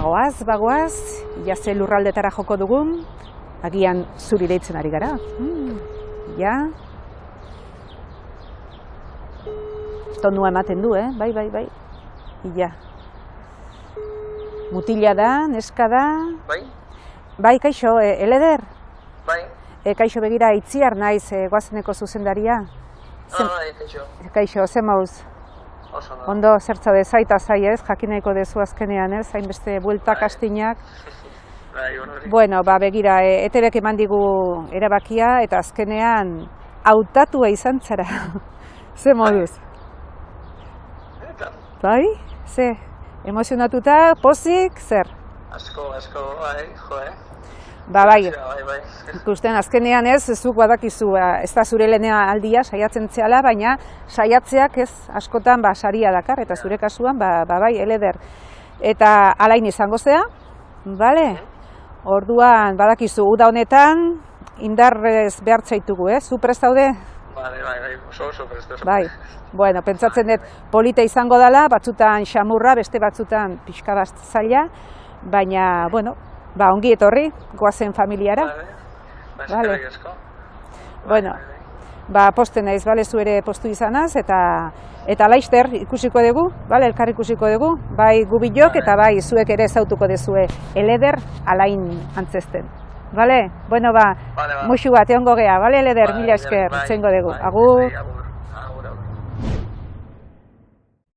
bagoaz, jaze lurraldetara joko dugun, agian zuri deitzen ari gara. Ja. Tonua ematen du, bai. Ja. Mutila da, neska da. Bai? Bai, kaixo, Eleder? Bai? Kaixo begira Itziar naiz, goazeneko zuzendaria. Kaixo. Kaixo, ze mauz? Oso da. Ondo, zertza dezaita zai ez, jakineko dezu azkenean ez, hainbeste bueltak astinak. Bai, hori. Bueno, begira, ETBek eman digu erabakia eta azkenean hautatua izan zara. Ze moduz? Eta? Bai? Ze? Emozionatuta, pozik, zer? Asko, bai, Bai. Bai. Ikusten azkenean ez, zuk badakizu, ez da zure lehenea aldia saiatzen zehala, baina saiatzeak ez askotan saria dakar, eta zure kasuan, bai, Eleder. Eta alain izango zea, bale? Orduan, badakizu, uda honetan, indarrez behartzaitugu, zu prest daude? Bai, oso prest. Bai, bueno, pentsatzen dut polita izango dela, batzutan xamurra, beste batzutan pixka bat zaila, baina, bueno, ongi etorri, goazen familiara. Vale. Bueno, posten naiz, bale, zu ere postu izanaz, eta laister ikusiko dugu, bale, elkar ikusiko dugu, bai gubilok eta bai zuek ere ezautuko dezue Eleder alain antzesten. Bale, bueno, muxu bat, egongo gea, bale, Eleder, mila esker, txengo dugu, agur.